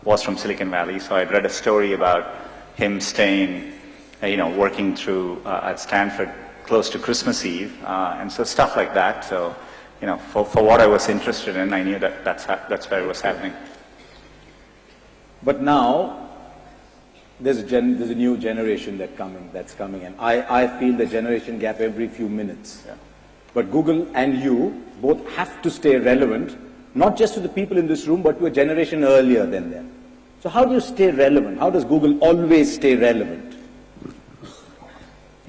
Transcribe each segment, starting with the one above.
was from Silicon Valley. So I'd read a story about him staying, working through at Stanford close to Christmas Eve, and so stuff like that. So, for what I was interested in, I knew that that's where it was happening. But now, there's a new generation that's coming, and I feel the generation gap every few minutes. Yeah. But Google and you both have to stay relevant, not just to the people in this room, but to a generation earlier than them. So how do you stay relevant? How does Google always stay relevant?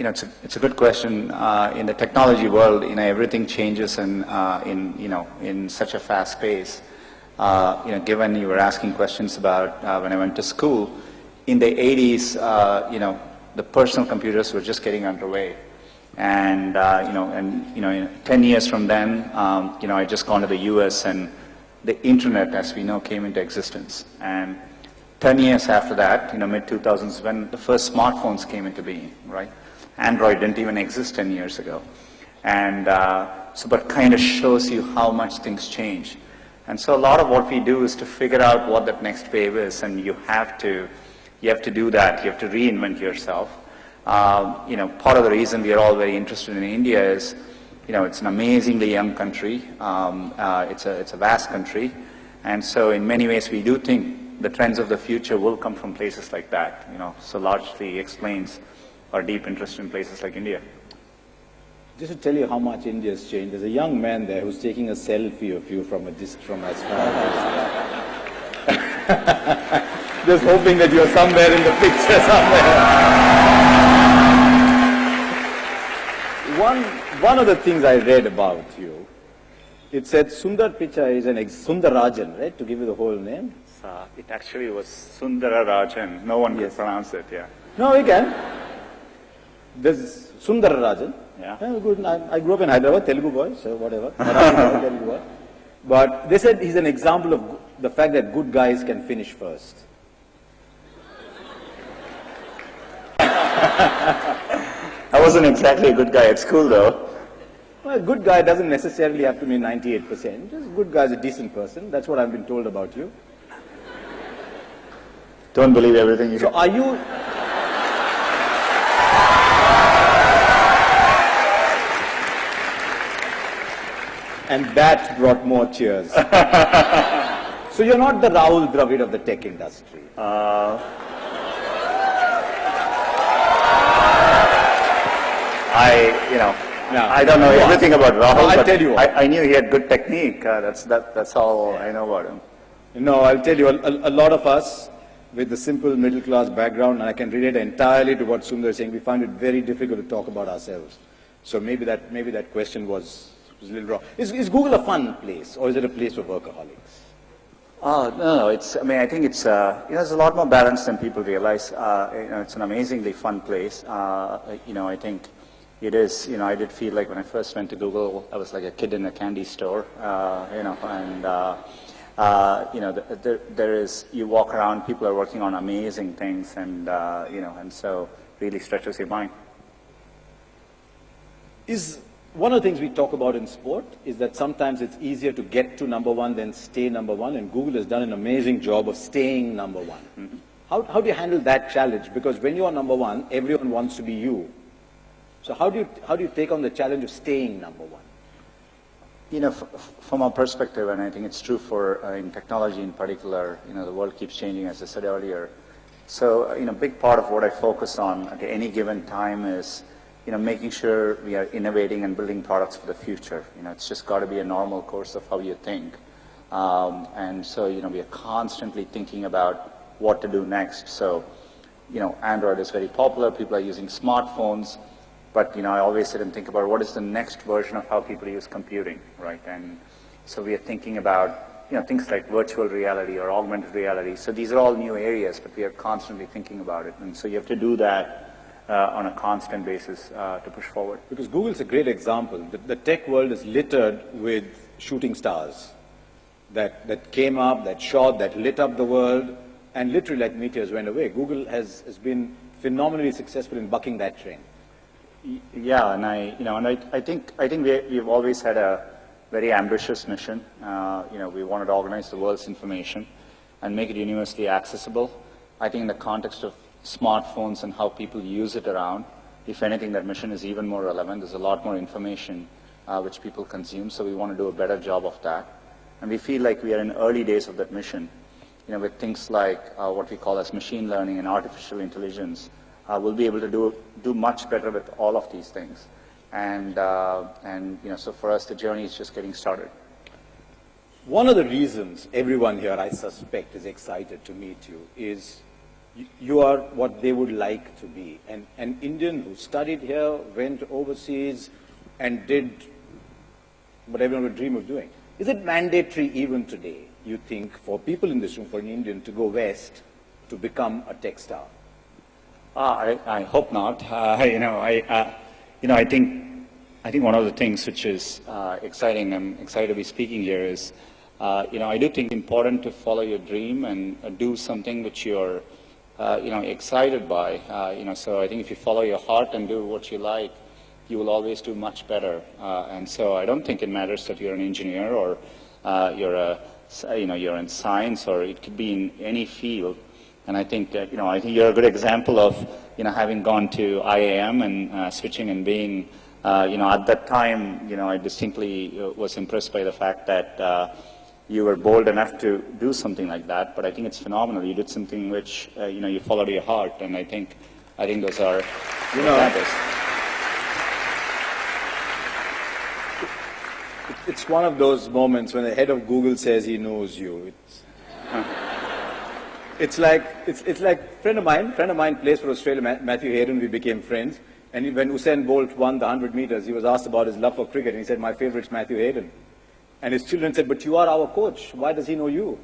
It's a good question. In the technology world, everything changes and in such a fast pace. Given you were asking questions about when I went to school, in the 80s, the personal computers were just getting underway. And, 10 years from then, I just gone to the US and the internet, as we know, came into existence. And 10 years after that, mid-2000s, when the first smartphones came into being, right? Android didn't even exist 10 years ago. And but kind of shows you how much things change. And so a lot of what we do is to figure out what that next wave is, and you have to do that. You have to reinvent yourself. Part of the reason we are all very interested in India is, it's an amazingly young country. It's a vast country. And so in many ways we do think the trends of the future will come from places like that, so largely explains our deep interest in places like India. Just to tell you how much India has changed, there's a young man there who's taking a selfie of you from as far as just hoping that you're somewhere in the picture somewhere. One of the things I read about you, it said Sundar Pichai is Sundarajan, right? To give you the whole name. It actually was Sundararajan. No one could pronounce it, yeah. No, we can. This Sundararajan. Yeah. Good. I grew up in Hyderabad, Telugu boy, so whatever. Telugu boy. But they said he's an example of the fact that good guys can finish first. I wasn't exactly a good guy at school, though. Well, a good guy doesn't necessarily have to mean 98%. Just a good guy is a decent person. That's what I've been told about you. Don't believe everything you So are you... And that brought more cheers. So you're not the Rahul Dravid of the tech industry. I don't know everything about Rahul, I'll but tell you what. I knew he had good technique. That's all I know about him. No, I'll tell you, a lot of us with the simple middle class background, and I can relate entirely to what Sundar is saying, we find it very difficult to talk about ourselves. So maybe that question was a little wrong. Is Google a fun place, or is it a place for workaholics? No, I think it's, there's a lot more balance than people realize. It's an amazingly fun place. I think it is, I did feel like when I first went to Google, I was like a kid in a candy store, there is, you walk around, people are working on amazing things, and, and so really stretches your mind. One of the things we talk about in sport is that sometimes it's easier to get to number one than stay number one, and Google has done an amazing job of staying number one. Mm-hmm. How do you handle that challenge? Because when you are number one, everyone wants to be you. So how do you take on the challenge of staying number one? From our perspective, and I think it's true for in technology in particular, the world keeps changing, as I said earlier. So, a big part of what I focus on at any given time is making sure we are innovating and building products for the future. It's just got to be a normal course of how you think. And so, we are constantly thinking about what to do next. So, Android is very popular. People are using smartphones. But, I always sit and think about what is the next version of how people use computing, right? And so we are thinking about, things like virtual reality or augmented reality. So these are all new areas, but we are constantly thinking about it. And so you have to do that on a constant basis to push forward. Because Google's a great example. The tech world is littered with shooting stars that came up, that shot, that lit up the world, and literally like meteors went away. Google has been phenomenally successful in bucking that trend. Yeah, and I think we've always had a very ambitious mission. We wanted to organize the world's information, and make it universally accessible. I think in the context of smartphones and how people use it around, if anything, that mission is even more relevant. There's a lot more information which people consume, so we want to do a better job of that. And we feel like we are in early days of that mission, with things like what we call as machine learning and artificial intelligence. We'll be able to do much better with all of these things. And so for us, the journey is just getting started. One of the reasons everyone here, I suspect, is excited to meet you is you are what they would like to be. An Indian who studied here, went overseas, and did what everyone would dream of doing. Is it mandatory even today, you think, for people in this room, for an Indian to go west to become a tech star? I hope not. I think one of the things which is exciting, I'm excited to be speaking here, is I do think it's important to follow your dream and do something which you're excited by. So I think if you follow your heart and do what you like, you will always do much better. And so I don't think it matters that you're an engineer or you're in science, or it could be in any field. And I think I think you're a good example of having gone to IIM and switching and being at that time I distinctly was impressed by the fact that you were bold enough to do something like that. But I think it's phenomenal. You did something which you followed your heart, and I think those are examples. It's one of those moments when the head of Google says he knows you. It's like friend of mine plays for Australia, Matthew Hayden. We became friends, and when Usain Bolt won the 100 meters, he was asked about his love for cricket, and he said, "My favorite's Matthew Hayden." And his children said, "But you are our coach. Why does he know you?"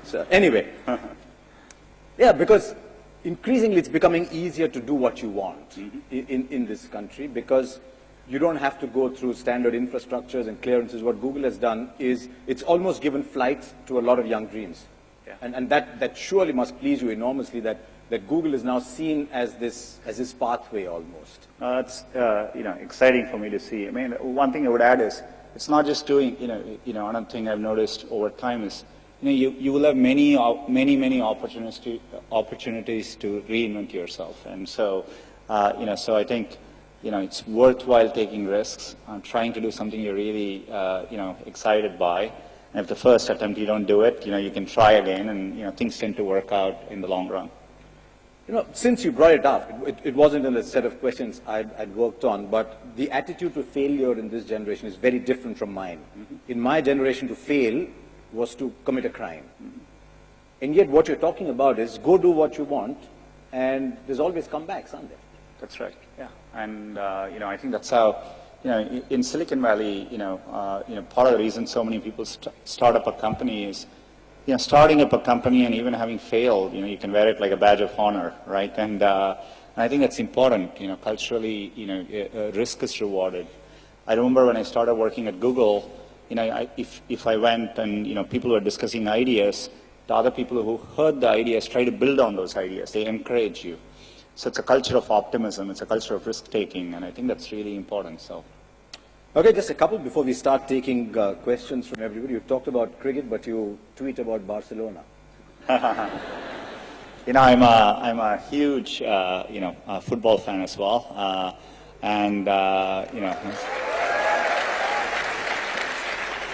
So anyway, yeah, because increasingly it's becoming easier to do what you want in this country, because you don't have to go through standard infrastructures and clearances. What Google has done is it's almost given flight to a lot of young dreams. Yeah. And that surely must please you enormously, that Google is now seen as this pathway almost. It's exciting for me to see. I mean, one thing I would add is it's not just doing, another thing I've noticed over time is, you will have many opportunities to reinvent yourself. And so, so I think, it's worthwhile taking risks, trying to do something you're really, excited by. And if the first attempt you don't do it, you can try again, and, things tend to work out in the long run. Since you brought it up, it wasn't in the set of questions I'd worked on, but the attitude to failure in this generation is very different from mine. In my generation, to fail was to commit a crime. And yet what you're talking about is go do what you want, and there's always comebacks, aren't there? That's right, yeah. And, I think that's how, in Silicon Valley, part of the reason so many people start up a company is, starting up a company and even having failed, you can wear it like a badge of honor, right? And I think that's important, culturally, risk is rewarded. I remember when I started working at Google, if I went and, people were discussing ideas, the other people who heard the ideas try to build on those ideas. They encourage you. So it's a culture of optimism, it's a culture of risk-taking, and I think that's really important. So. Okay, just a couple before we start taking questions from everybody. You talked about cricket, but you tweet about Barcelona. I'm a huge, football fan as well,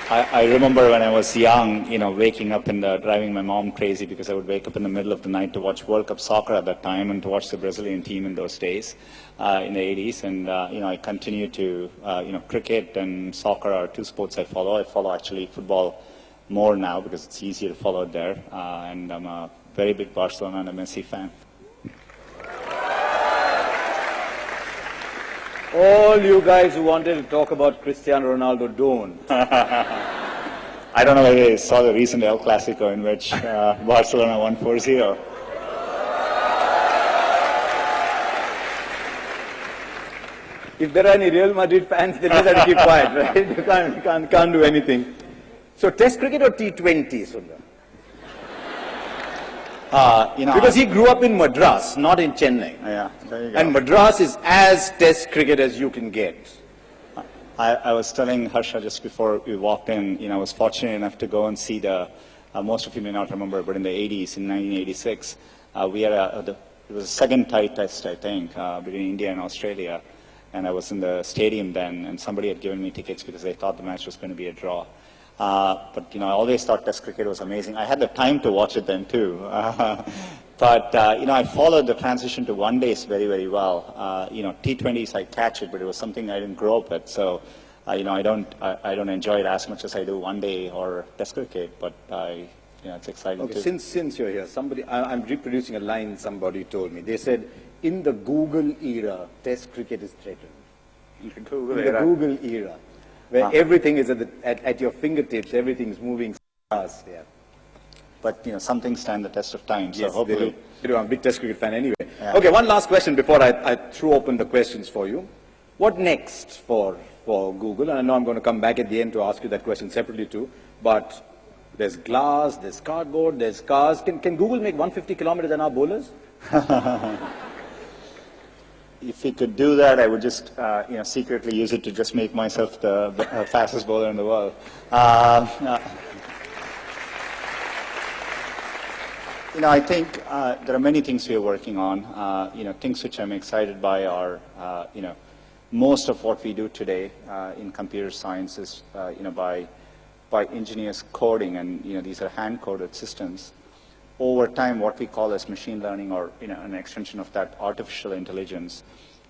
I remember when I was young, waking up and driving my mom crazy because I would wake up in the middle of the night to watch World Cup soccer at that time and to watch the Brazilian team in those days, in the 80s. And, I continue to, cricket and soccer are two sports I follow. I follow actually football more now because it's easier to follow it there. And I'm a very big Barcelona and a Messi fan. All you guys who wanted to talk about Cristiano Ronaldo, don't. I don't know whether you saw the recent El Clasico in which Barcelona won 4-0. If there are any Real Madrid fans, they just have to keep quiet, right? You can't do anything. So Test cricket or T20, Sundar? Because he grew up in Madras, not in Chennai. Yeah, there you go. And Madras is as Test cricket as you can get. I was telling Harsha just before we walked in, I was fortunate enough to go and see the most of you may not remember, but in the 80s, in 1986, we had it was a second tie test, I think, between India and Australia. And I was in the stadium then, and somebody had given me tickets because they thought the match was going to be a draw. But, I always thought Test cricket was amazing. I had the time to watch it then, too. But, I followed the transition to one days very, very well. T20s, I catch it, but it was something I didn't grow up with. So, I don't enjoy it as much as I do one day or Test cricket, but it's exciting too. Since you're here, I'm reproducing a line somebody told me. They said, in the Google era, Test cricket is threatened. In the Google era, where everything is at your fingertips, everything's moving fast. Yeah. But some things stand the test of time. So yes, hopefully, they do. I'm a big Test cricket fan anyway. Yeah. Okay, one last question before I throw open the questions for you. What next for Google? And I know I'm going to come back at the end to ask you that question separately too. But there's glass, there's cardboard, there's cars. Can Google make 150 kilometers an hour bowlers? If we could do that, I would just, secretly use it to just make myself the fastest bowler in the world. I think there are many things we are working on. Things which I'm excited by are, most of what we do today in computer science is, by engineers coding, and these are hand-coded systems. Over time, what we call as machine learning, or an extension of that, artificial intelligence,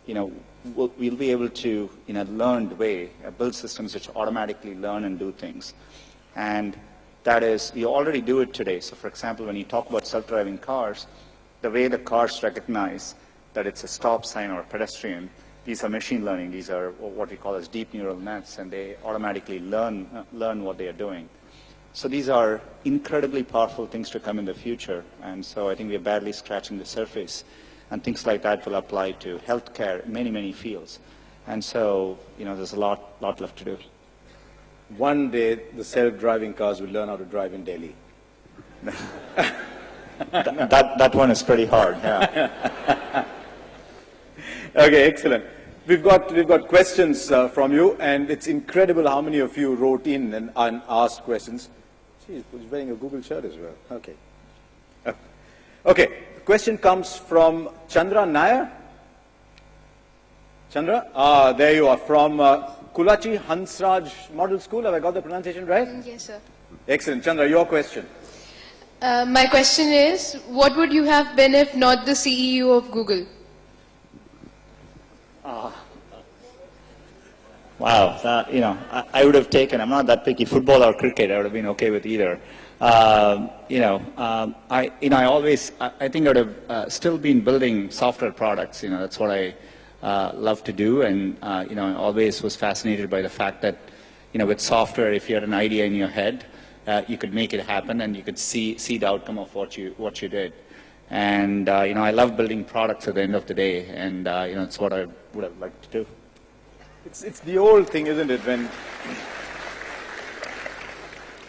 we'll be able to, in a learned way, build systems which automatically learn and do things. And that is, we already do it today. So, for example, when you talk about self-driving cars, the way the cars recognize that it's a stop sign or a pedestrian, these are machine learning. These are what we call as deep neural nets, and they automatically learn what they are doing. So these are incredibly powerful things to come in the future, and so I think we are barely scratching the surface, and things like that will apply to healthcare, many, many fields. And so, there's a lot left to do. One day, the self-driving cars will learn how to drive in Delhi. that one is pretty hard, yeah. Okay, excellent. We've got questions from you, and it's incredible how many of you wrote in and asked questions. He's wearing a Google shirt as well. Okay. Okay. The question comes from Chandra Nair. Chandra? There you are. From Kulachi Hansraj Model School. Have I got the pronunciation right? Yes, sir. Excellent. Chandra, your question. My question is, what would you have been if not the CEO of Google? Wow, I would have taken, I'm not that picky, football or cricket, I would have been okay with either. I think I would have still been building software products, that's what I love to do, and, I always was fascinated by the fact that, with software, if you had an idea in your head, you could make it happen, and you could see the outcome of what you did. And, I love building products at the end of the day, and, it's what I would have liked to do. It's the old thing, isn't it? When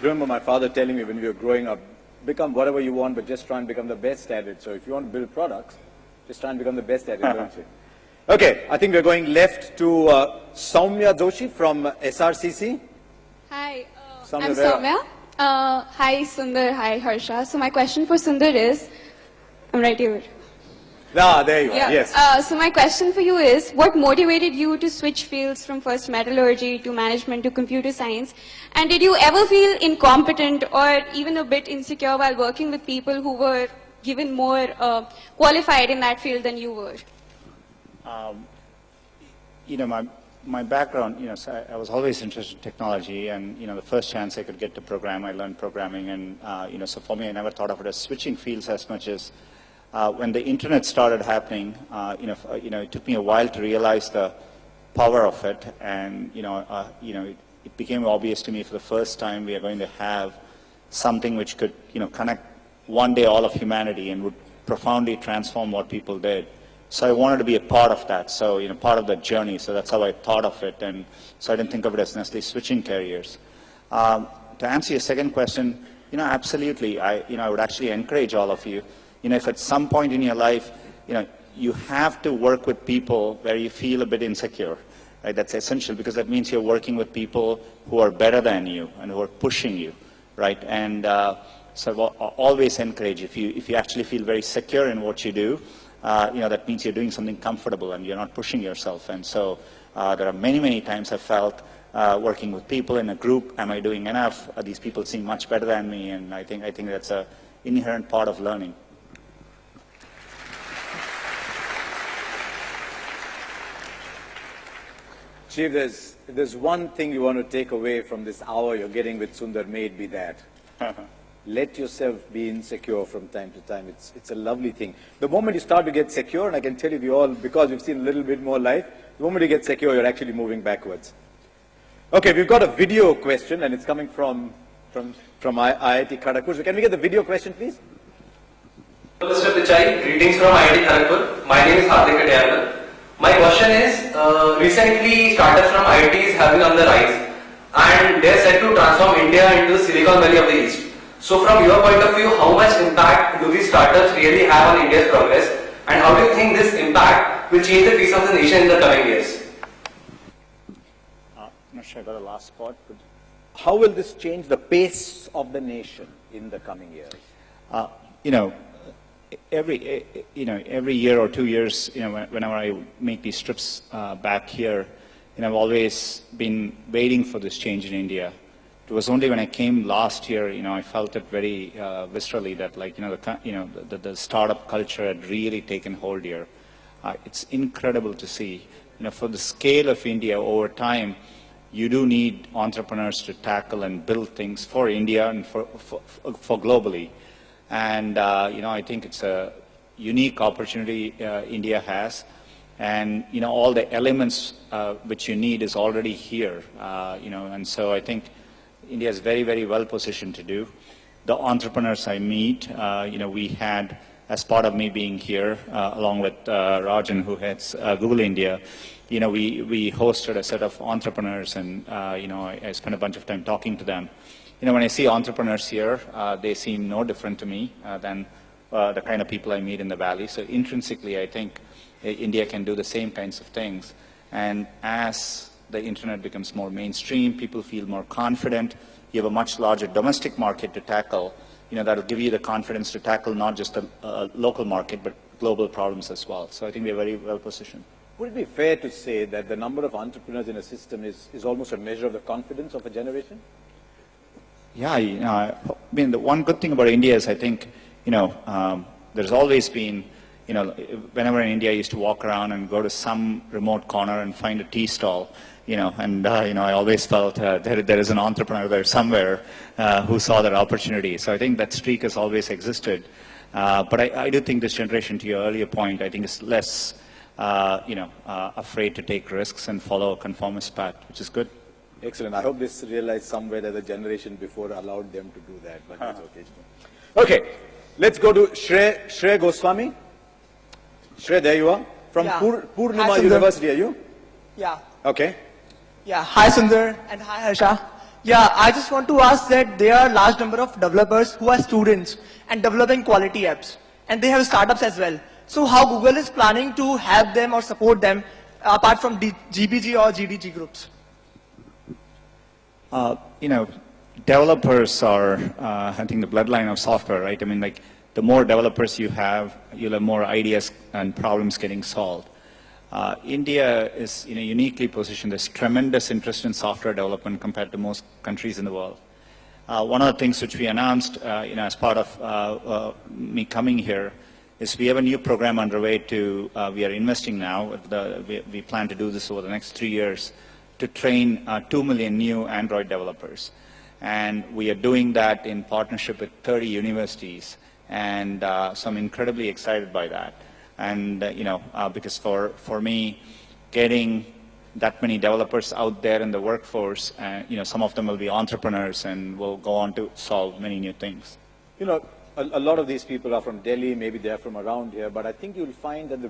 remember my father telling me when we were growing up, become whatever you want, but just try and become the best at it. So if you want to build products, just try and become the best at it, don't you? Okay, I think we're going left to Soumya Joshi from SRCC. Hi, Soumya, I'm Soumya. Hi Sundar, hi Harsha. So my question for Sundar is, I'm right here. There you are, yes. So my question for you is, what motivated you to switch fields from first metallurgy to management to computer science? And did you ever feel incompetent or even a bit insecure while working with people who were given more qualified in that field than you were? My background, so I was always interested in technology, and, the first chance I could get to program, I learned programming, and, so for me, I never thought of it as switching fields as much as when the internet started happening, it took me a while to realize the power of it, and it became obvious to me for the first time we are going to have something which could connect one day all of humanity and would profoundly transform what people did. So I wanted to be a part of that, so part of that journey. So that's how I thought of it, and so I didn't think of it as necessarily switching careers. To answer your second question, absolutely. I would actually encourage all of you. If at some point in your life, you have to work with people where you feel a bit insecure, right? That's essential, because that means you're working with people who are better than you and who are pushing you, right? And So always encourage, if you actually feel very secure in what you do, that means you're doing something comfortable and you're not pushing yourself. And so there are many times I've felt working with people in a group, am I doing enough? These people seem much better than me, and I think that's an inherent part of learning. Chief, if there's one thing you want to take away from this hour you're getting with Sundar, may it be that. Let yourself be insecure from time to time. It's a lovely thing. The moment you start to get secure, and I can tell you we all, because we've seen a little bit more life, the moment you get secure, you're actually moving backwards. Okay, we've got a video question, and it's coming from IIT Kharagpur. So can we get the video question, please? Mr. Pichai, greetings from IIT Kharagpur. My name is Hardik Adiyal. My question is, recently startups from IITs have been on the rise, and they're set to transform India into the Silicon Valley of the East. So from your point of view, how much impact do these startups really have on India's progress, and how do you think this impact will change the face of the nation in the coming years? I'm not sure I got the last part. But How will this change the pace of the nation in the coming years? Every year or 2 years, whenever I make these trips back here, I've always been waiting for this change in India. It was only when I came last year, I felt it very viscerally that, the startup culture had really taken hold here. It's incredible to see. For the scale of India over time, you do need entrepreneurs to tackle and build things for India and for globally. And, I think it's a unique opportunity India has. And, all the elements which you need is already here, and so I think India is very well positioned to do. The entrepreneurs I meet, we had, as part of me being here, along with Rajan, who heads Google India, we hosted a set of entrepreneurs, and, I spent a bunch of time talking to them. When I see entrepreneurs here, they seem no different to me than the kind of people I meet in the Valley. So intrinsically, I think India can do the same kinds of things. And as the internet becomes more mainstream, people feel more confident. You have a much larger domestic market to tackle. That'll give you the confidence to tackle not just a local market, but global problems as well. So I think we're very well positioned. Would it be fair to say that the number of entrepreneurs in a system is almost a measure of the confidence of a generation? Yeah, the one good thing about India is I think, there's always been, whenever in India I used to walk around and go to some remote corner and find a tea stall, I always felt there is an entrepreneur there somewhere who saw that opportunity. So I think that streak has always existed. But I do think this generation, to your earlier point, I think is less, afraid to take risks and follow a conformist path, which is good. Excellent. I hope this realized somewhere that the generation before allowed them to do that, but that's okay. Okay, let's go to Shreya Goswami. Shreya, there you are. From Purnima Hi, University, are you? Yeah. Okay. Yeah. Hi, Sundar, and hi, Harsha. Yeah, I just want to ask that there are a large number of developers who are students and developing quality apps, and they have startups as well. So how Google is planning to help them or support them apart from GBG or GDG groups? Developers are, I think, the bloodline of software, right? The more developers you have, you'll have more ideas and problems getting solved. India is uniquely positioned. There's tremendous interest in software development compared to most countries in the world. One of the things which we announced, as part of me coming here, is we have a new program underway we are investing now. We plan to do this over the next 3 years to train 2 million new Android developers. And we are doing that in partnership with 30 universities. And so I'm incredibly excited by that. And, because for me, getting that many developers out there in the workforce, some of them will be entrepreneurs and will go on to solve many new things. A lot of these people are from Delhi, maybe they're from around here, but I think you'll find that the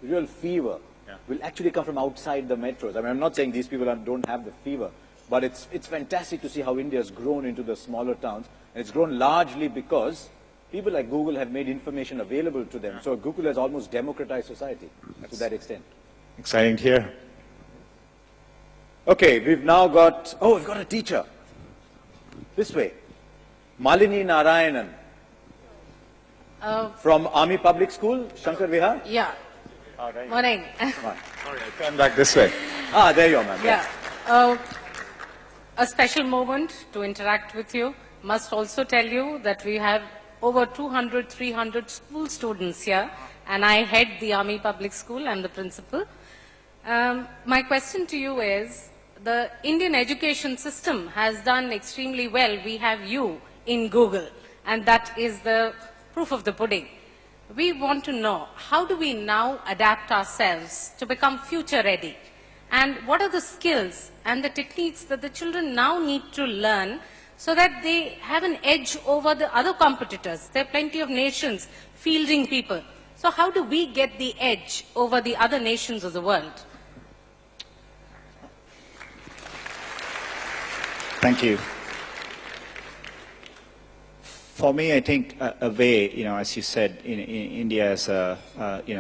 real fever will actually come from outside the metros. I'm not saying these people don't have the fever, but it's fantastic to see how India has grown into the smaller towns, and it's grown largely because people like Google have made information available to them. So Google has almost democratized society to that extent. Exciting to hear. Okay, we've got a teacher. This way. Malini Narayanan from Army Public School, Shankar Vihar. Yeah. Morning. Sorry, I turned back this way. Ah, there you are, ma'am. Yeah. A special moment to interact with you. Must also tell you that we have over 200, 300 school students here, and I head the Army Public School. I'm the principal. My question to you is, the Indian education system has done extremely well. We have you in Google, and that is the proof of the pudding. We want to know, how do we now adapt ourselves to become future ready? And what are the skills and the techniques that the children now need to learn so that they have an edge over the other competitors? There are plenty of nations fielding people. So how do we get the edge over the other nations of the world? Thank you. For me, I think a way, as you said, in India has a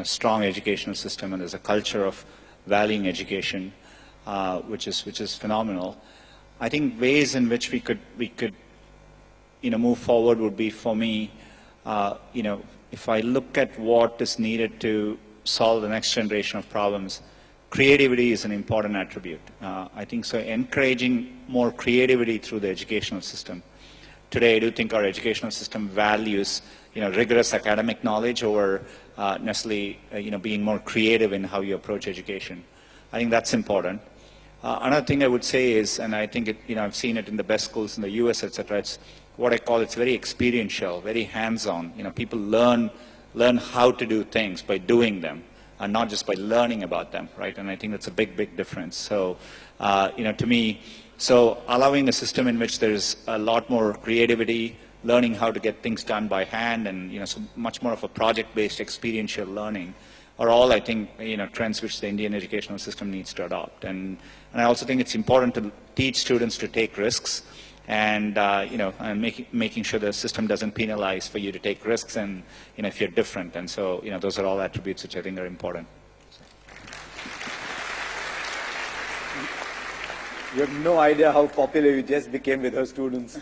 strong educational system, and there's a culture of valuing education, which is phenomenal. I think ways in which we could move forward would be, for me, if I look at what is needed to solve the next generation of problems, creativity is an important attribute. I think so. Encouraging more creativity through the educational system. Today, I do think our educational system values, rigorous academic knowledge over necessarily, being more creative in how you approach education. I think that's important. Another thing I would say is, and I think I've seen it in the best schools in the US, etc. It's what I call, it's very experiential, very hands-on. People learn how to do things by doing them, and not just by learning about them, right? And I think that's a big, big difference. So, to me, so allowing a system in which there's a lot more creativity, learning how to get things done by hand, and so much more of a project-based experiential learning are all, I think, trends which the Indian educational system needs to adopt. And I also think it's important to teach students to take risks, and and making sure the system doesn't penalize for you to take risks, and if you're different. And so those are all attributes which I think are important. You have no idea how popular you just became with her students.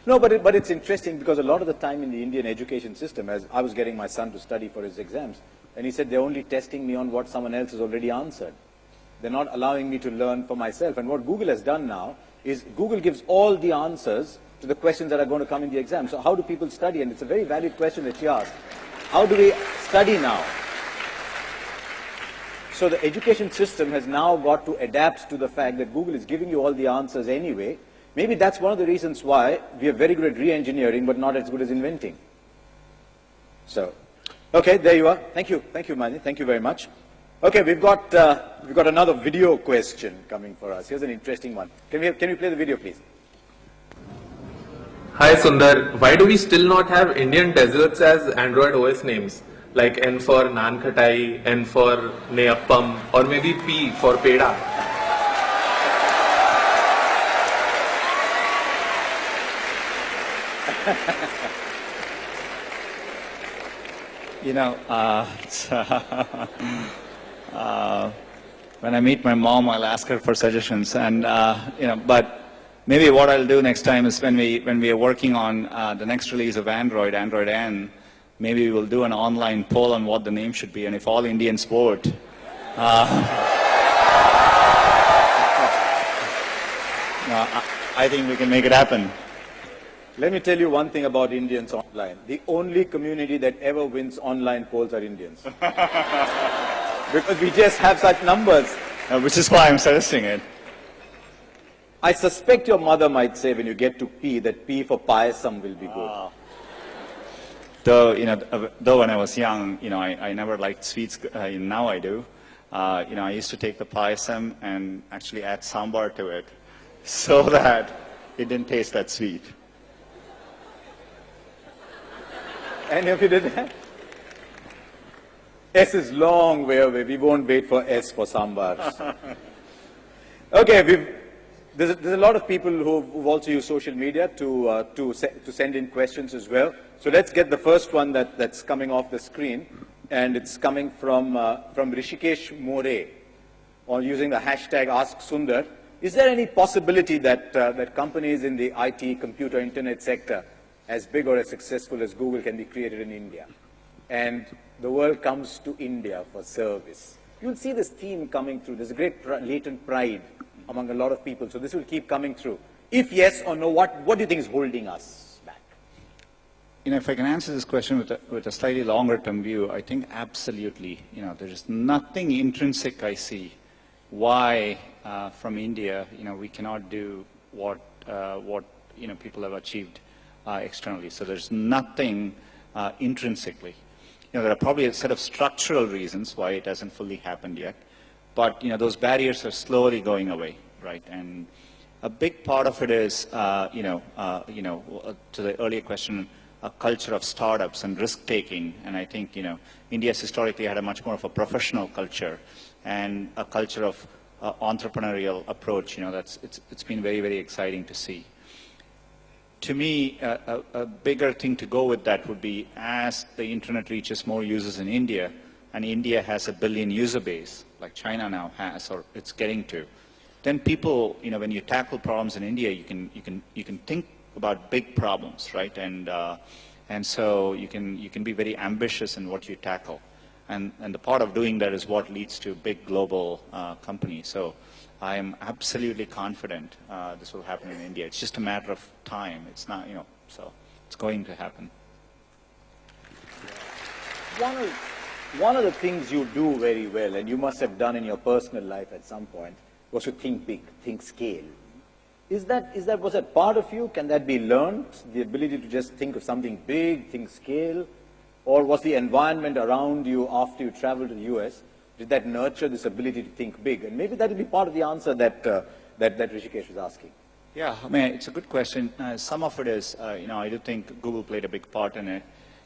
No, but it's interesting, because a lot of the time in the Indian education system, as I was getting my son to study for his exams, and he said they're only testing me on what someone else has already answered. They're not allowing me to learn for myself. And what Google has done now is Google gives all the answers to the questions that are going to come in the exam. So how do people study? And it's a very valid question that she asked. How do we study now? So the education system has now got to adapt to the fact that Google is giving you all the answers anyway. Maybe that's one of the reasons why we are very good at re-engineering, but not as good as inventing. So, okay, there you are. Thank you, Mani. Thank you very much. Okay, we've got another video question coming for us. Here's an interesting one. Can we play the video, please? Hi Sundar, why do we still not have Indian desserts as Android OS names? Like N for Naan Khatai, N for Neyappam, or maybe P for Peda? When I meet my mom, I'll ask her for suggestions, and but maybe what I'll do next time is when we are working on the next release of Android N, maybe we will do an online poll on what the name should be, and if all Indians vote, I think we can make it happen. Let me tell you one thing about Indians online. The only community that ever wins online polls are Indians. Because we just have such numbers. Which is why I'm suggesting it. I suspect your mother might say when you get to P that P for payasam will be good. Though when I was young, I never liked sweets. Now I do. I used to take the payasam and actually add sambar to it, so that it didn't taste that sweet. Any of you did that? S is long way away. We won't wait for S for sambar. Okay, there's a lot of people who've also used social media to send in questions as well. So let's get the first one that's coming off the screen, and it's coming from Rishikesh More, or using the hashtag Ask Sundar. Is there any possibility that, that companies in the IT, computer, internet sector, as big or as successful as Google, can be created in India? And the world comes to India for service. You'll see this theme coming through. There's a great latent pride among a lot of people. So this will keep coming through. If yes or no, what do you think is holding us back? You know, if I can answer this question with a slightly longer term view, I think absolutely, you know, there is nothing intrinsic I see why from India, you know, we cannot do what you know, people have achieved externally. So there's nothing intrinsically. You know, there are probably a set of structural reasons why it hasn't fully happened yet, but you know, those barriers are slowly going away, right? And a big part of it is, to the earlier question, a culture of startups and risk-taking. And I think, you know, India's historically had a much more of a professional culture and a culture of entrepreneurial approach. You know, it's been very, very exciting to see. To me, a bigger thing to go with that would be, as the internet reaches more users in India, and India has a billion user base, like China now has, or it's getting to, then people, you know, when you tackle problems in India, you can think about big problems, right? And so you can be very ambitious in what you tackle, and the part of doing that is what leads to big global companies. So I am absolutely confident this will happen in India. It's just a matter of time. It's not, you know, so it's going to happen. One of the things you do very well, and you must have done in your personal life at some point, was to think big, think scale. Was that part of you? Can that be learned? The ability to just think of something big, think scale? Or was the environment around you after you traveled to the US, did that nurture this ability to think big? And maybe that will be part of the answer that Rishikesh was asking. Yeah, I mean, it's a good question. Some of it is, you know, I do think Google played a big part in it.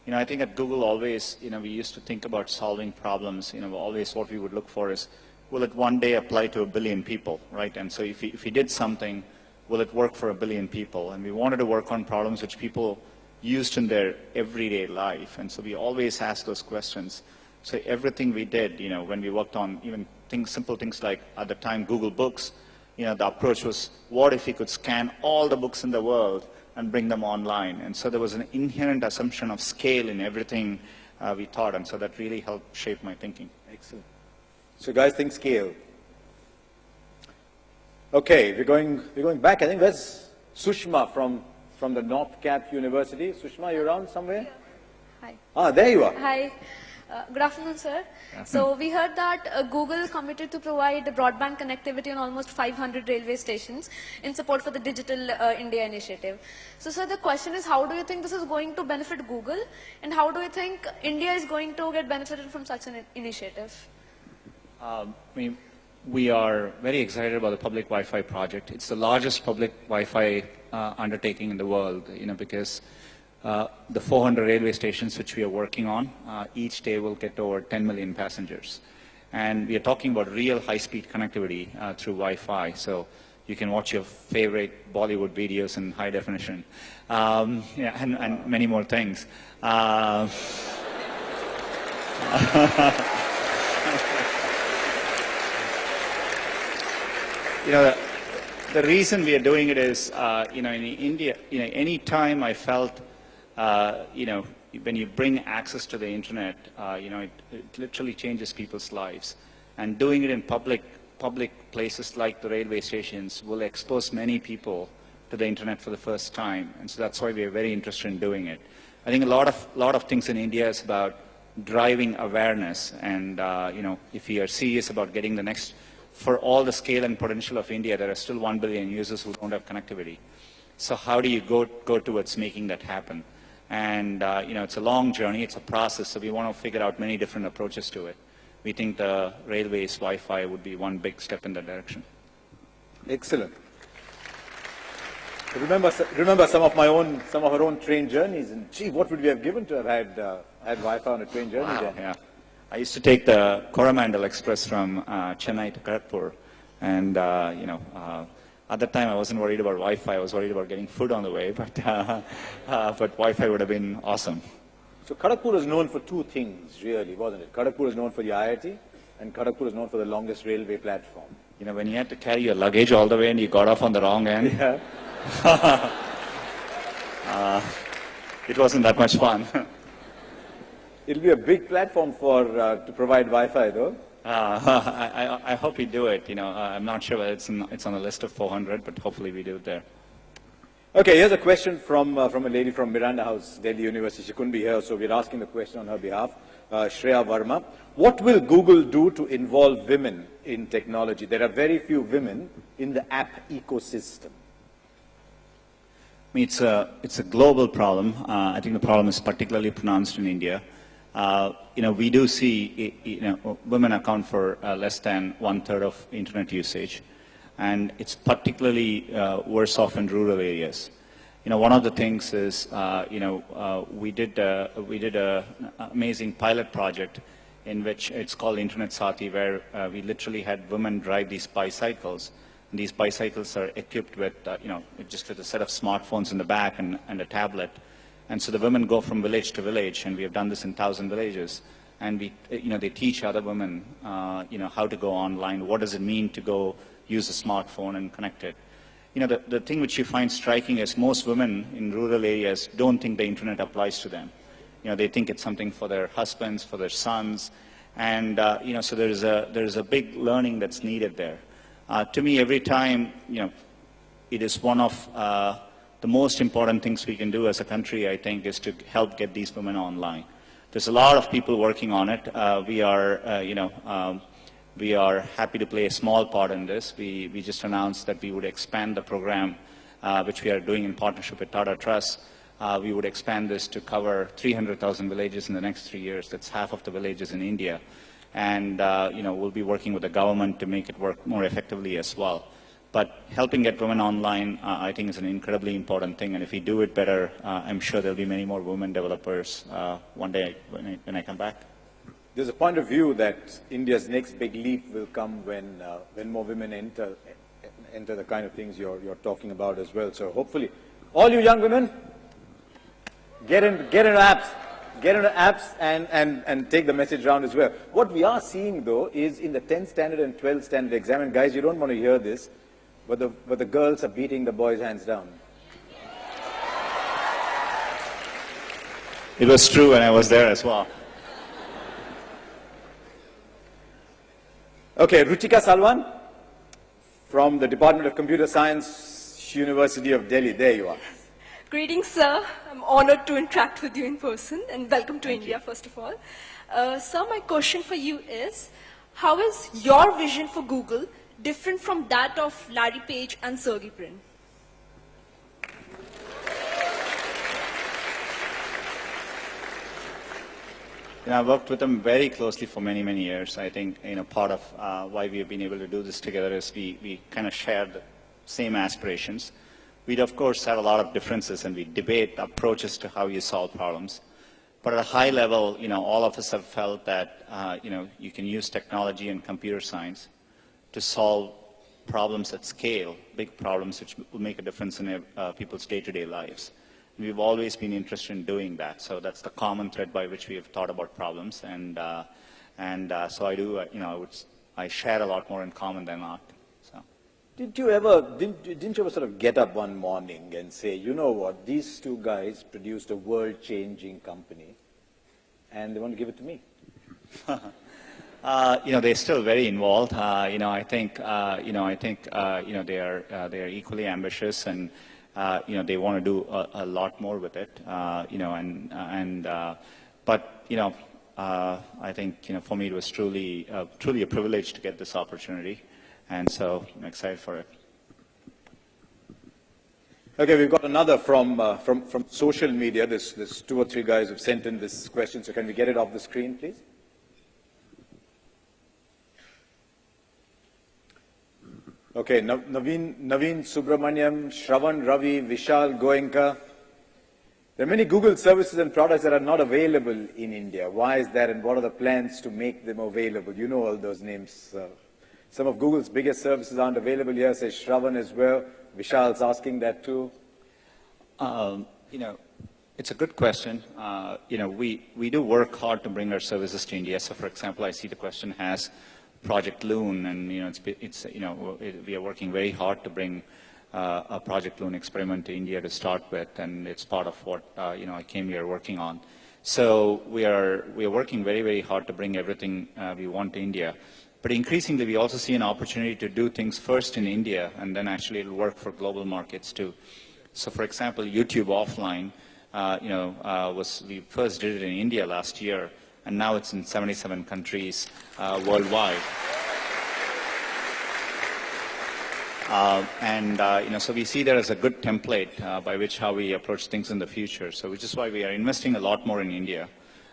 You know, I think at Google always, you know, we used to think about solving problems. You know, always what we would look for is, will it one day apply to 1 billion people, right? And so if we did something, will it work for 1 billion people? And we wanted to work on problems which people used in their everyday life. And so we always ask those questions. So everything we did, you know, when we worked on even simple things like, at the time, Google Books, you know, the approach was, what if we could scan all the books in the world and bring them online? And so there was an inherent assumption of scale in everything we thought. And so that really helped shape my thinking. Excellent. So guys, think scale. Okay, we're going back. I think that's Sushma from the North Cap University. Sushma, you around somewhere? Hi. Ah, there you are. Hi. Good afternoon, sir. So we heard that Google committed to provide broadband connectivity on almost 500 railway stations in support for the Digital India initiative. So, sir, the question is, how do you think this is going to benefit Google, and how do you think India is going to get benefited from such an initiative? I mean, we are very excited about the public Wi-Fi project. It's the largest public Wi-Fi undertaking in the world, you know, because the 400 railway stations which we are working on, each day will get over 10 million passengers. And we are talking about real high-speed connectivity through Wi-Fi, so you can watch your favorite Bollywood videos in high definition, yeah, and many more things. You know, the reason we are doing it is, you know, in India, you know, any time I felt, you know, when you bring access to the internet, you know, it literally changes people's lives. And doing it in public places like the railway stations will expose many people to the internet for the first time. And so that's why we are very interested in doing it. I think a lot of things in India is about driving awareness. And, you know, if we are serious about getting the next, for all the scale and potential of India, there are still 1 billion users who don't have connectivity. So how do you go towards making that happen? And, you know, it's a long journey, it's a process, so we want to figure out many different approaches to it. We think the railways Wi-Fi would be one big step in that direction. Excellent. Remember some of our own train journeys, and gee, what would we have given to have had Wi-Fi on a train journey? Wow, then? yeah. I used to take the Coromandel Express from Chennai to Kharagpur, and you know, at that time I wasn't worried about Wi-Fi. I was worried about getting food on the way, but Wi-Fi would have been awesome. So Kharagpur is known for two things, really, wasn't it? Kharagpur is known for the IIT, and Kharagpur is known for the longest railway platform. You know, when you had to carry your luggage all the way and you got off on the wrong end, Yeah. it wasn't that much fun. It'll be a big platform for to provide Wi-Fi, though. I hope we do it. You know, I'm not sure whether it's on the list of 400, but hopefully we do it there. Okay, here's a question from a lady from Miranda House, Delhi University. She couldn't be here, so we're asking the question on her behalf. Shreya Verma. What will Google do to involve women in technology? There are very few women in the app ecosystem. I mean, it's a global problem. I think the problem is particularly pronounced in India. You know, we do see, you know, women account for less than 1/3 of internet usage. And it's particularly worse off in rural areas. You know, one of the things is, you know, we did a amazing pilot project in which it's called Internet Sati, where we literally had women drive these bicycles. And these bicycles are equipped with, you know, just with a set of smartphones in the back and a tablet. And so the women go from village to village, and we have done this in 1,000 villages. And we, you know, they teach other women, you know, how to go online. What does it mean to go use a smartphone and connect it? You know, the thing which you find striking is most women in rural areas don't think the internet applies to them. You know, they think it's something for their husbands, for their sons, and you know, so there's a big learning that's needed there. To me, every time, you know, it is one of the most important things we can do as a country, I think, is to help get these women online. There's a lot of people working on it. We are, you know, we are happy to play a small part in this. We just announced that we would expand the program, which we are doing in partnership with Taara Trust. We would expand this to cover 300,000 villages in the next 3 years. That's half of the villages in India. And, you know, we'll be working with the government to make it work more effectively as well. But helping get women online, I think, is an incredibly important thing. And if we do it better, I'm sure there'll be many more women developers one day when I come back. There's a point of view that India's next big leap will come when more women enter the kind of things you're talking about as well. So hopefully, all you young women, get into apps and take the message around as well. What we are seeing though is in the 10th standard and 12th standard exam, and guys, you don't want to hear this, but the girls are beating the boys hands down. It was true, and I was there as well. Okay, Ruchika Salwan from the Department of Computer Science, University of Delhi. There you are. Greetings, sir. I'm honored to interact with you in person, and welcome to India, first of all. Sir, my question for you is, how is your vision for Google different from that of Larry Page and Sergey Brin? You know, I worked with them very closely for many, many years. I think, you know, part of why we have been able to do this together is we kind of share the same aspirations. We, of course, have a lot of differences, and we debate approaches to how you solve problems. But at a high level, you know, all of us have felt that, you know, you can use technology and computer science to solve problems at scale, big problems which will make a difference in people's day-to-day lives. We've always been interested in doing that, so that's the common thread by which we have thought about problems, and so I do, you know, I share a lot more in common than not. So. Didn't you ever sort of get up one morning and say, you know what, these two guys produced a world-changing company, and they want to give it to me? You know, they're still very involved. You know, I think, you know, they are equally ambitious, and you know, they want to do a lot more with it. You know, but you know, I think, you know, for me it was truly a privilege to get this opportunity, and so I'm excited for it. Okay, we've got another from social media. There's 2 or 3 guys who've sent in this question. So can we get it off the screen, please? Okay, Naveen Subramaniam, Shravan Ravi, Vishal Goenka. There are many Google services and products that are not available in India. Why is that, and what are the plans to make them available? You know all those names. Some of Google's biggest services aren't available here, says Shravan as well. Vishal's asking that too. You know, it's a good question. You know, we do work hard to bring our services to India. So, for example, I see the question has, Project Loon, and we are working very hard to bring a Project Loon experiment to India to start with, and it's part of what I came here working on. So we are working very, very hard to bring everything we want to India. But increasingly, we also see an opportunity to do things first in India, and then actually it'll work for global markets too. So, for example, YouTube offline, we first did it in India last year, and now it's in 77 countries worldwide. So we see that as a good template by which how we approach things in the future. So which is why we are investing a lot more in India.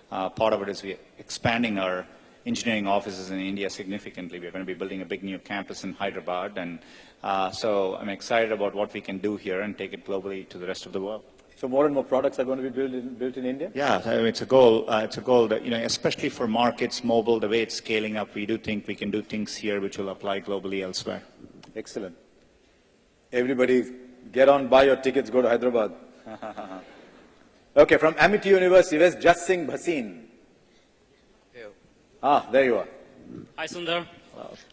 Part of it is we are expanding our engineering offices in India significantly. We're going to be building a big new campus in Hyderabad, and so I'm excited about what we can do here and take it globally to the rest of the world. So more and more products are going to be built in India? Yeah, I mean, it's a goal. It's a goal that, especially for markets, mobile, the way it's scaling up, we do think we can do things here which will apply globally elsewhere. Excellent. Everybody, get on, buy your tickets, go to Hyderabad. Okay, from Amity University, where's Just Singh Bhasin? There you are. Hi, Sundar.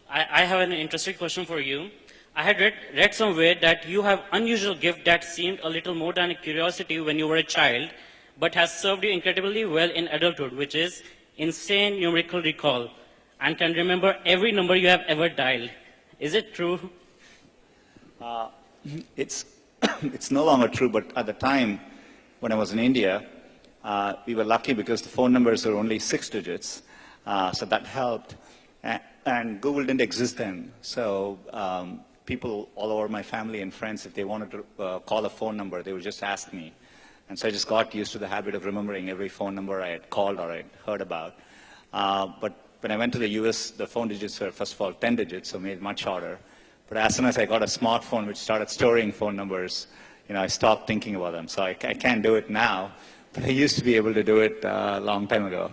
I have an interesting question for you. I had read somewhere that you have unusual gift that seemed a little more than a curiosity when you were a child, but has served you incredibly well in adulthood, which is insane numerical recall, and can remember every number you have ever dialed. Is it true? It's no longer true, but at the time when I was in India, we were lucky because the phone numbers were only 6 digits, so that helped. And Google didn't exist then, so people all over my family and friends, if they wanted to call a phone number, they would just ask me. And so I just got used to the habit of remembering every phone number I had called or I had heard about. But when I went to the US, the phone digits were, first of all, 10 digits, so made it much harder. But as soon as I got a smartphone which started storing phone numbers, I stopped thinking about them. So I can't do it now, but I used to be able to do it a long time ago.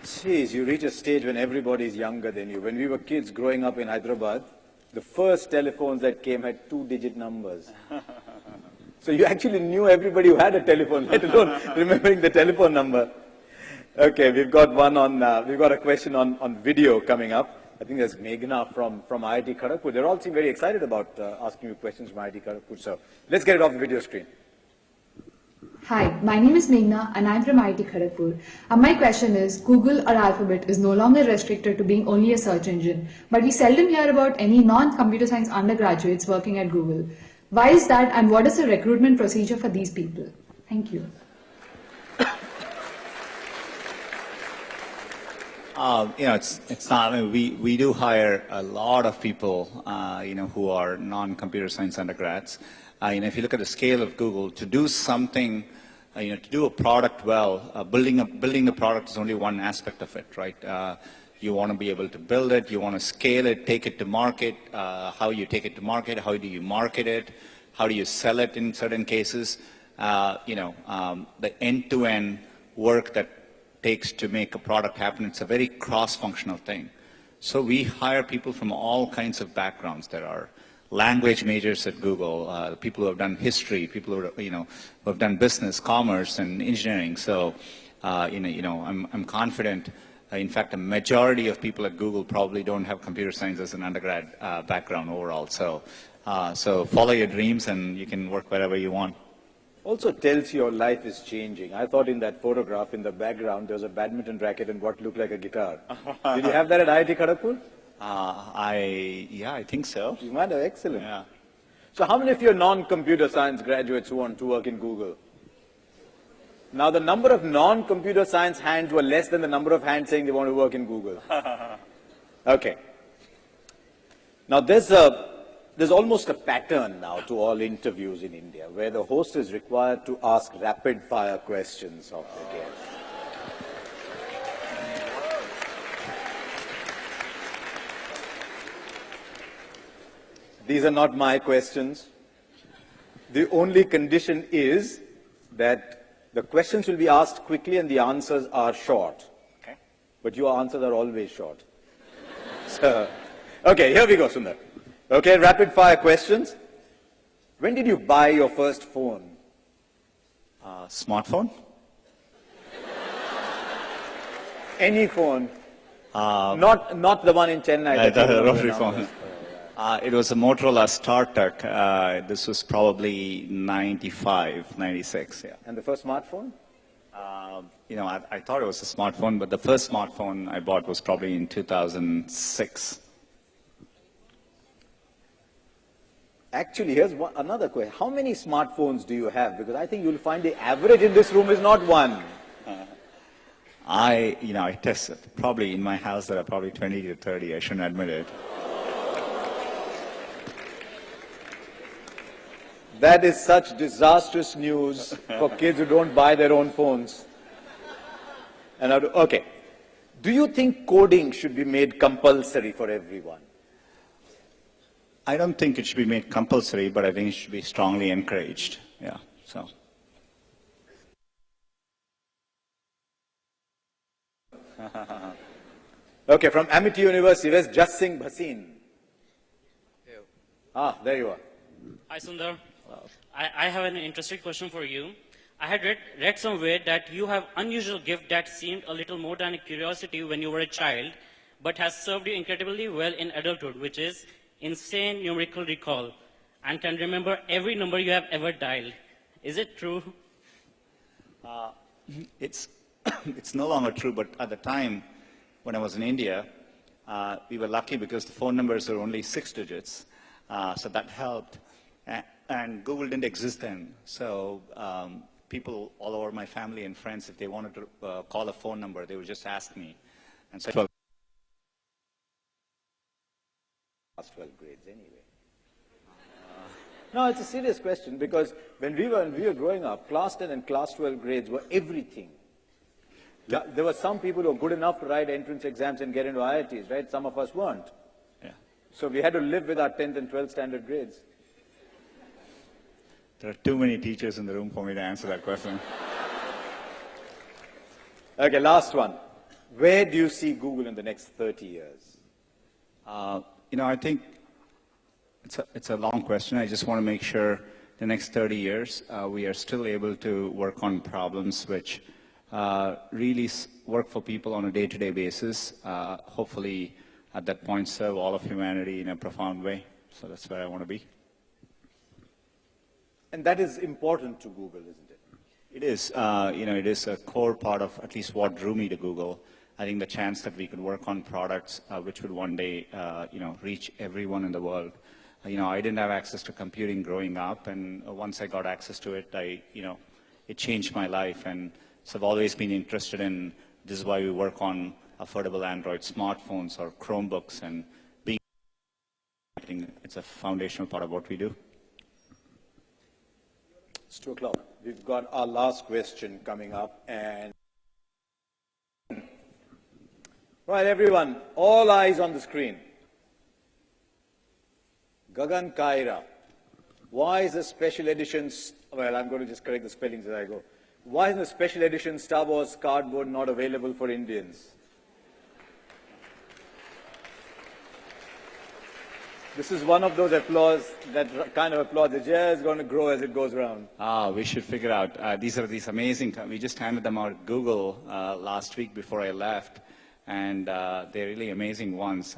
Jeez, you reach a stage when everybody's younger than you. When we were kids growing up in Hyderabad, the first telephones that came had 2-digit numbers. So you actually knew everybody who had a telephone, let alone remembering the telephone number. Okay, we've got a question on video coming up. I think there's Meghna from IIT Kharagpur. They all seem very excited about asking you questions from IIT Kharagpur. So let's get it off the video screen. Hi, my name is Meghna and I'm from IIT Kharagpur. My question is, Google or Alphabet is no longer restricted to being only a search engine, but we seldom hear about any non-computer science undergraduates working at Google. Why is that, and what is the recruitment procedure for these people? Thank you. It's not. I mean, we do hire a lot of people, who are non-computer science undergrads. If you look at the scale of Google, to do something, to do a product well, building the product is only one aspect of it, right? You want to be able to build it, you want to scale it, take it to market. How you take it to market, how do you market it, how do you sell it in certain cases? The end-to-end work that takes to make a product happen, it's a very cross-functional thing. So we hire people from all kinds of backgrounds. There are language majors at Google, people who have done history, people who have done business, commerce, and engineering. So, I'm confident. In fact, a majority of people at Google probably don't have computer science as an undergrad background overall. So follow your dreams, and you can work wherever you want. Also tells your life is changing. I thought in that photograph in the background there was a badminton racket and what looked like a guitar. Did you have that at IIT Kharagpur? I think so. You might have. Excellent. Yeah. So how many of you are non-computer science graduates who want to work in Google? Now the number of non-computer science hands were less than the number of hands saying they want to work in Google. Okay. Now there's almost a pattern now to all interviews in India where the host is required to ask rapid-fire questions of the guest. These are not my questions. The only condition is that the questions will be asked quickly and the answers are short. Okay. But your answers are always short. So, okay, here we go, Sundar. Okay, rapid fire questions. When did you buy your first phone? Smartphone? Any phone. Not the one in Chennai. The rotary phone. It was a Motorola StarTech. This was probably 95, 96, yeah. And the first smartphone? I thought it was a smartphone, but the first smartphone I bought was probably in 2006. Actually, here's another question. How many smartphones do you have? Because I think you'll find the average in this room is not one. I tested. Probably in my house there are probably 20 to 30. I shouldn't admit it. That is such disastrous news for kids who don't buy their own phones. Okay. Do you think coding should be made compulsory for everyone? I don't think it should be made compulsory, but I think it should be strongly encouraged. Yeah, so. Okay, from Amity University, where's Jassing Bhasin? There you are. Hi, Sundar. I have an interesting question for you. I had read somewhere that you have unusual gift that seemed a little more than a curiosity when you were a child, but has served you incredibly well in adulthood, which is insane numerical recall, and can remember every number you have ever dialed. Is it true? It's no longer true, but at the time when I was in India, we were lucky because the phone numbers were only 6 digits, so that helped. And Google didn't exist then, so people all over my family and friends, if they wanted to call a phone number, they would just ask me. And so Last 12 grades anyway. No, it's a serious question because when we were growing up, class 10 and class 12 grades were everything. There were some people who were good enough to write entrance exams and get into IITs, right? Some of us weren't. Yeah. So we had to live with our 10th and 12th standard grades. There are too many teachers in the room for me to answer that question. Okay, last one. Where do you see Google in the next 30 years? I think it's a long question. I just want to make sure the next 30 years we are still able to work on problems which really work for people on a day-to-day basis. Hopefully, at that point, serve all of humanity in a profound way. So that's where I want to be. And that is important to Google, isn't it? It is. It is a core part of at least what drew me to Google. I think the chance that we could work on products which would one day, reach everyone in the world. I didn't have access to computing growing up, and once I got access to it, it changed my life. And so I've always been interested in, this is why we work on affordable Android smartphones or Chromebooks, and I think it's a foundational part of what we do. It's 2 o'clock. We've got our last question coming up, and right, everyone, all eyes on the screen. Gagan Kaira. Why is the special edition, well, I'm going to just correct the spellings as I go. Why is the special edition Star Wars cardboard not available for Indians? This is one of those applause, that kind of applause that's just going to grow as it goes around. We should figure out. These are these amazing, we just handed them out at Google last week before I left, and they're really amazing ones.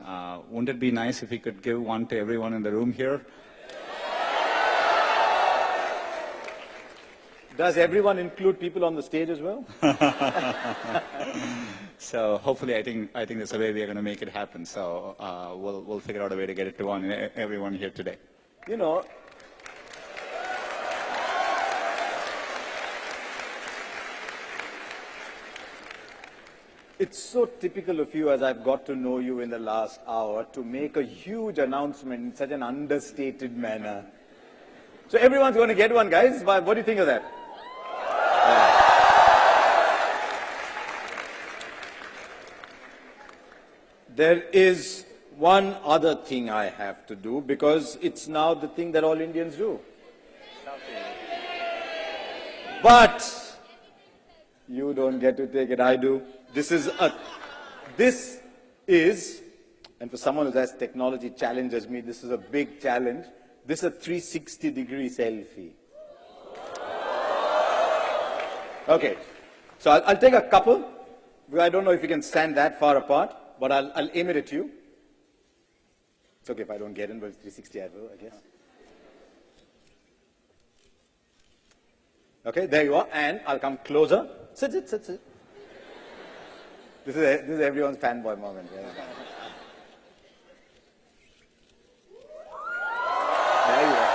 Wouldn't it be nice if we could give one to everyone in the room here? Does everyone include people on the stage as well? So hopefully, I think that's the way we are going to make it happen. So we'll figure out a way to get it to everyone here today. It's so typical of you, as I've got to know you in the last hour, to make a huge announcement in such an understated manner. So everyone's going to get one, guys. What do you think of that? There is one other thing I have to do, because it's now the thing that all Indians do. But you don't get to take it, I do. This is, and for someone who has technology challenges me, this is a big challenge. This is a 360-degree selfie. Okay, so I'll take a couple. Well, I don't know if you can stand that far apart, but I'll aim it at you. It's okay if I don't get in, but it's 360 I will, I guess. Okay, there you are, and I'll come closer. Sit. This is everyone's fanboy moment. Yeah. There you are.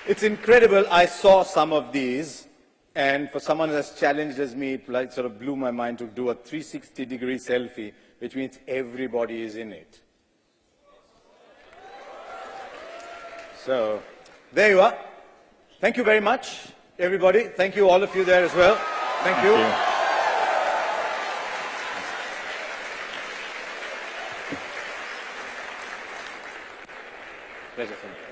It's incredible. I saw some of these, and for someone as challenged as me, it like sort of blew my mind to do a 360-degree selfie, which means everybody is in it. So, there you are. Thank you very much, everybody. Thank you, all of you there as well. Thank you. Pleasure for me.